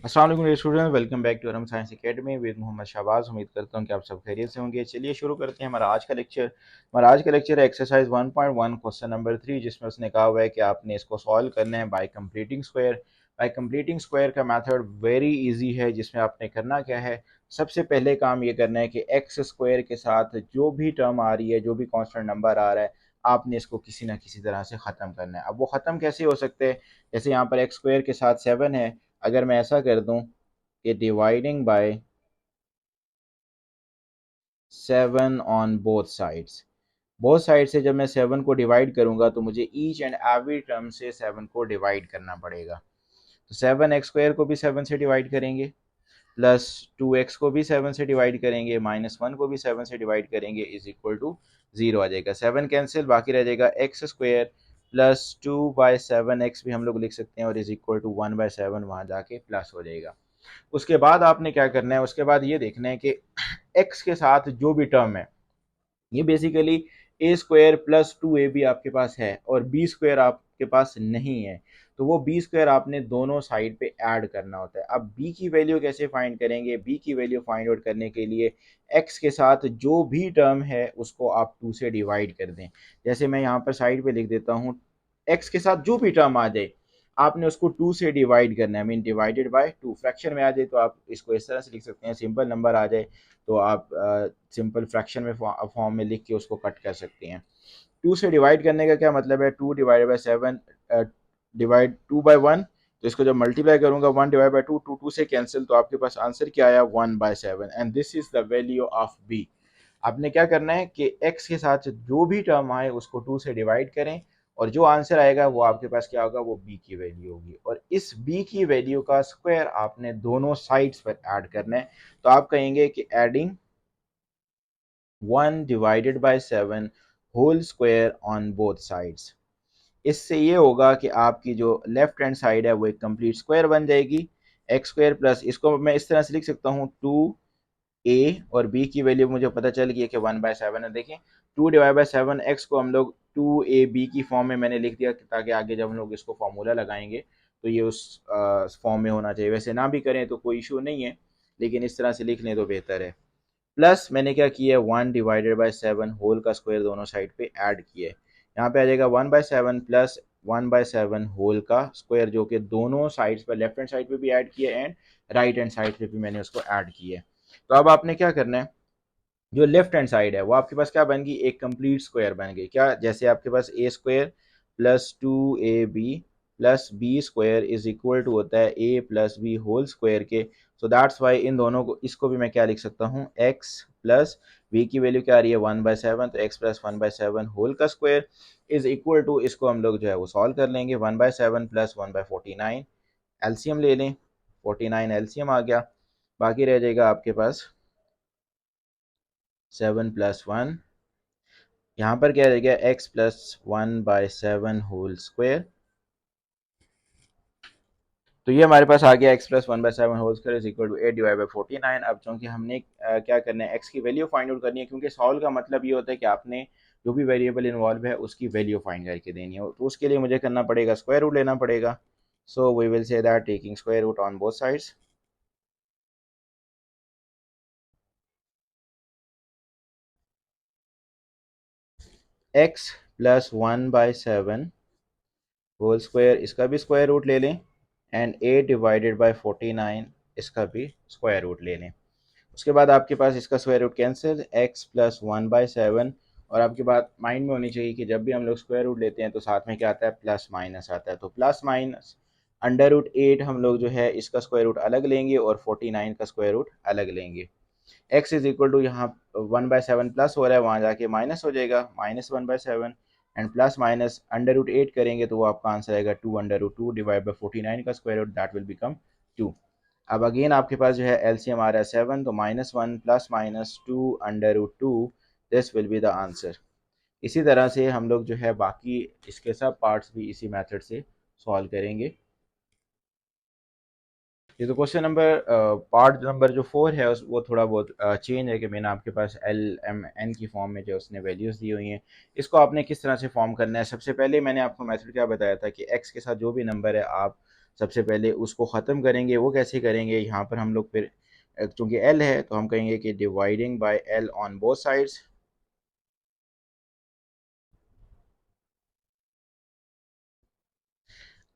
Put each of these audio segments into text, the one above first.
अस्सलाम वालेकुम student, welcome back to Aram science academy with Mohammad Shahbaz. उम्मीद करता हूँ कि आप सब खैरियत से होंगे। चलिए शुरू करते हैं हमारा आज का लेक्चर है एक्सरसाइज 1.1 क्वेश्चन नंबर 3, जिसमें उसने कहा हुआ है कि आपने इसको सॉल्व करना है bye completing square. Bye completing square का मेथड वेरी इजी है, जिसमें आपने करना क्या है, सबसे पहले काम ये करना है कि एक्स स्क्वायर के साथ जो भी टर्म आ रही है, जो भी कांस्टेंट नंबर आ रहा है, आपने इसको किसी ना किसी तरह से ख़त्म करना है। अब वो ख़त्म कैसे हो सकते हैं? जैसे यहाँ पर एक्स स्क्वायर के साथ 7 है, अगर मैं ऐसा कर दूं कि dividing by 7 on both side से जब मैं 7 को डिवाइड करूंगा तो मुझे ईच एंड एवरी टर्म से 7 को डिवाइड करना पड़ेगा। तो 7 एक्स स्क्वायर को भी 7 से डिवाइड करेंगे, प्लस 2 एक्स को भी 7 से डिवाइड करेंगे, -1 को भी 7 से डिवाइड करेंगे, इज इक्वल टू 0 आ जाएगा। 7 कैंसिल, बाकी रह जाएगा एक्स स्क्वायर प्लस 2/7 एक्स भी हम लोग लिख सकते हैं, और इज इक्वल टू 1/7 वहाँ जाके प्लस हो जाएगा। उसके बाद आपने क्या करना है, उसके बाद ये देखना है कि एक्स के साथ जो भी टर्म है, ये बेसिकली ए स्क्वायर प्लस 2ab आपके पास है और बी स्क्वायर आपके पास नहीं है, तो वो बी स्क्वायर आपने दोनों साइड पे ऐड करना होता है। अब बी की वैल्यू कैसे फाइंड करेंगे? बी की वैल्यू फाइंड आउट करने के लिए एक्स के साथ जो भी टर्म है उसको आप 2 से डिवाइड कर दें। जैसे मैं यहाँ पर साइड पे लिख देता हूँ, एक्स के साथ जो भी टर्म आ जाए आपने उसको 2 से डिवाइड करना है, मीन डिवाइडेड बाय 2। फ्रैक्शन में आ जाए तो आप इसको इस तरह से लिख सकते हैं, सिंपल नंबर आ जाए तो आप सिंपल फ्रैक्शन में फॉर्म में लिख के उसको कट कर सकते हैं। 2 से डिवाइड करने का क्या मतलब है? 2 डिवाइड बाई 7 डिवाइड 2/1, तो इसको जब मल्टीप्लाई करूंगा 1 डिवाइड बाई 2, 2 से कैंसिल, तो आपके पास आंसर क्या आया? 1/7, and this is the value of b. आपने क्या करना है कि x के साथ जो भी टर्म आए उसको 2 से डिवाइड करें, और जो आंसर आएगा वो आपके पास क्या होगा? वो b की वैल्यू होगी, और इस b की वैल्यू का स्क्वायर आपने दोनों साइड्स पर ऐड करना है। तो आप कहेंगे कि adding 1 divided by 7 whole square on both sides. इससे ये होगा कि आपकी जो लेफ्ट हैंड साइड है वो एक कंप्लीट स्क्वायर बन जाएगी। एक्स स्क्वायर प्लस, इसको मैं इस तरह से लिख सकता हूँ, 2a और b की वैल्यू मुझे पता चल गई है कि 1/7 है। देखें, 2/7 एक्स को हम लोग 2ab की फॉर्म में मैंने लिख दिया, ताकि आगे जब हम लोग इसको फॉर्मूला लगाएंगे तो ये उस फॉर्म में होना चाहिए। वैसे ना भी करें तो कोई इशू नहीं है, लेकिन इस तरह से लिख लें तो बेहतर है। प्लस मैंने क्या किया है, 1/7 होल का स्क्वायर दोनों साइड पे ऐड किया है। यहाँ पे आ जाएगा 1/7 प्लस 1/7 होल का स्क्वायर, जो कि दोनों साइड्स पर लेफ्ट हैंड साइड पे भी ऐड किया है एंड राइट हैंड साइड पे भी मैंने उसको ऐड किया है। तो अब आपने क्या करना है, जो लेफ्ट हैंड साइड है वो आपके पास क्या बन गई? एक कंप्लीट स्क्वायर बन गई। क्या? जैसे आपके पास a square plus 2ab plus b square is equal to होता है a plus b whole square के। सो दैट्स वाई इन दोनों को, इसको भी मैं क्या लिख सकता हूँ, एक्स प्लस बी की वैल्यू क्या आ रही है? 1/7, तो एक्स प्लस 1/7 होल का स्क्वायर इज इक्वल टू, इसको हम लोग जो है वो सॉल्व कर लेंगे। 1/7 प्लस 1/49, एलसीएम ले लें, 49 एलसीएम आ गया, बाकी रह जाएगा आपके पास 7+1। यहाँ पर क्या रह गया? X plus 1/7 whole square. तो ये हमारे पास आ गया x plus 1/7 whole square is equal to 8/49। अब चूंकि हमने क्या करना है, एक्स की वैल्यू फाइंड आउट करनी है, क्योंकि सॉल्व का मतलब ये होता है कि आपने जो भी वेरिएबल इन्वॉल्व है उसकी वैल्यू फाइंड करके देनी है, तो उसके लिए मुझे करना पड़ेगा, स्क्वायर रूट लेना पड़ेगा। So we will say that taking square root on both sides, x plus 1/7 whole square, इसका भी स्क्वायर रूट ले लें, एंड 8/49 इसका भी स्क्वायर रूट ले लें। उसके बाद आपके पास इसका square root cancel, x plus 1/7, और आपके बात माइंड में होनी चाहिए कि जब भी हम लोग स्क्वायर रूट लेते हैं तो साथ में क्या आता है? प्लस माइनस आता है। तो प्लस माइनस √8 हम लोग जो है इसका स्क्वायर रूट अलग लेंगे और 49 का स्क्वायर रूट अलग लेंगे। एक्स इज इक्वल टू, यहाँ 1/7 प्लस हो रहा है, वहाँ जाके माइनस हो जाएगा, -1/7, एंड प्लस माइनस √8 करेंगे तो वो आपका आंसर आएगा 2√2 डिवाइड बाई 49 का square root, that will become 2। अब अगेन आपके पास जो है एलसीएम आ रहा है 7, तो -1 plus minus 2√2, this will be the answer. इसी तरह से हम लोग जो है बाकी इसके सब पार्ट्स भी इसी मेथड से सॉल्व करेंगे। ये तो क्वेश्चन नंबर पार्ट नंबर जो 4 है वो थोड़ा बहुत चेंज है, कि मैंने आपके पास एल एम एन की फॉर्म में जो उसने वैल्यूज़ दी हुई हैं, इसको आपने किस तरह से फॉर्म करना है। सबसे पहले मैंने आपको मेथड क्या बताया था कि एक्स के साथ जो भी नंबर है आप सबसे पहले उसको ख़त्म करेंगे। वो कैसे करेंगे, यहाँ पर हम लोग फिर चूँकि एल है तो हम कहेंगे कि dividing by L on both sides.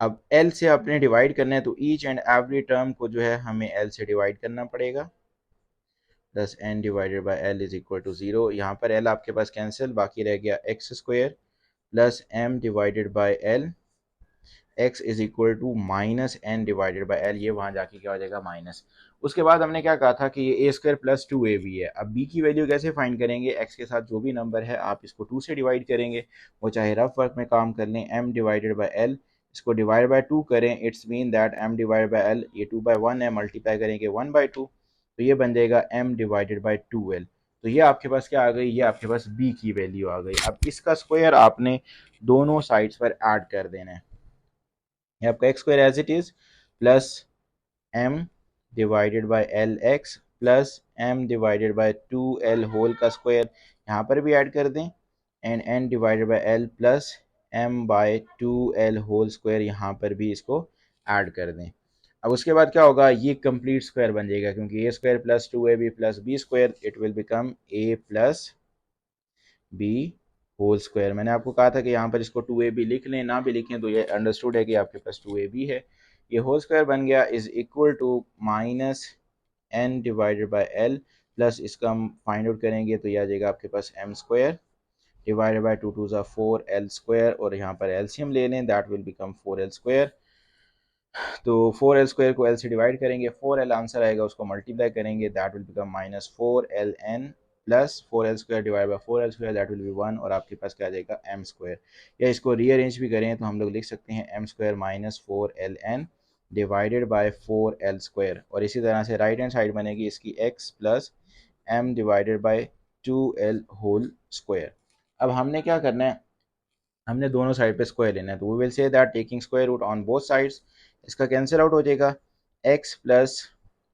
अब एल से आपने डिवाइड करना है तो ईच एंड एवरी टर्म को जो है हमें एल से डिवाइड करना पड़ेगा। Plus n divided by l is equal to 0। यहाँ पर एल आपके पास कैंसिल, बाकी रह गया x square plus m divided by l, x is equal to minus n divided by l, ये वहाँ जाके क्या हो जाएगा माइनस। उसके बाद हमने क्या कहा था कि ये a square plus two a b है। अब बी की वैल्यू कैसे फाइंड करेंगे, एक्स के साथ जो भी नंबर है आप इसको टू से डिवाइड करेंगे, वो चाहे रफ वर्क में काम कर लें। एम डिवाइडेड बाई एल, इसको डिवाइड बाई टू करें, it's mean that m divide by l, ये टू बाई वन है, मल्टीप्लाई करेंगे वन बाई टू, तो ये बन जाएगा m divided by two l. तो ये आपके पास क्या आ गई, ये आपके पास बी की वैल्यू आ गई। अब इसका स्क्वायर आपने दोनों साइड्स पर ऐड कर देना है। ये आपका x square as it is plus m divided by l x plus m divided by two l whole का स्क्वायर यहाँ पर भी ऐड कर दें, and n divided by l plus m by two l whole square यहाँ पर भी इसको ऐड कर दें। अब उसके बाद क्या होगा, ये कंप्लीट स्क्वायर बन जाएगा, क्योंकि a square plus two a b plus b square, it will become a plus b whole square. मैंने आपको कहा था कि यहाँ पर इसको टू ए बी लिख लें, ना भी लिखें तो ये अंडरस्टूड है कि आपके पास टू ए बी है। ये होल स्क्वायर बन गया is equal to minus n divided by l, plus इसका हम फाइंड आउट करेंगे तो यह आ जाएगा आपके पास m square divided by two two ज़ा फोर एल स्क्वायर, और यहाँ पर एलसीएम ले लें, that will become four l square. तो फोर एल स्क्वायर को एल से डिवाइड करेंगे, फोर एल आंसर आएगा, उसको मल्टीप्लाई करेंगे, that will become minus four l n plus four l square divide by four l square, that will be one, और आपके पास क्या आ जाएगा एम स्क्वायर। या इसको रीअरेंज भी करें तो हम लोग लिख सकते हैं m square minus four l n divided by four l square, और इसी तरह से राइट हैंड साइड बनेगी इसकी x plus m divided by two l whole square. अब हमने क्या करना है, हमने दोनों साइड पे स्क्वायर लेना है, तो we will say that taking square root on both sides, इसका कैंसिल आउट हो जाएगा, x plus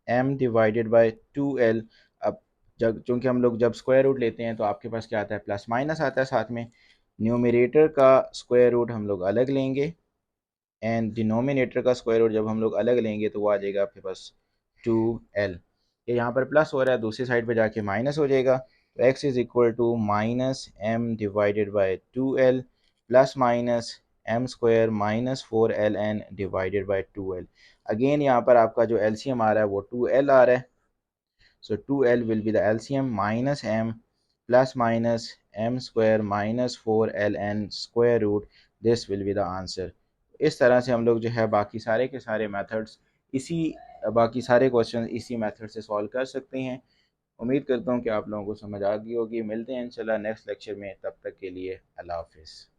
m divided by two l. अब जब चूँकि हम लोग जब स्क्वायर रूट लेते हैं तो आपके पास क्या आता है, प्लस माइनस आता है साथ में। न्यूमरेटर का स्क्वायर रूट हम लोग अलग लेंगे, एंड डिनोमिनेटर का स्क्वायर रूट जब हम लोग अलग लेंगे तो वो आ जाएगा आपके पास टू एल। ये यहाँ पर प्लस हो रहा है, दूसरी साइड पे जाके माइनस हो जाएगा, तो x is equal to minus m divided by two l plus minus m square minus four l n divided by two l. Again यहाँ पर आपका जो एलसीएम आ रहा है वो टू एल आ रहा है, so 2l will be the LCM minus m plus minus m square minus 4ln square root, this will be the answer। इस तरह से हम लोग जो है बाकी सारे के सारे मेथड्स इसी बाकी सारे क्वेश्चन इसी मेथड से सॉल्व कर सकते हैं। उम्मीद करता हूँ कि आप लोगों को समझ आ गई होगी। मिलते हैं इंशाल्लाह नेक्स्ट लेक्चर में, तब तक के लिए अल्लाह हाफिज़।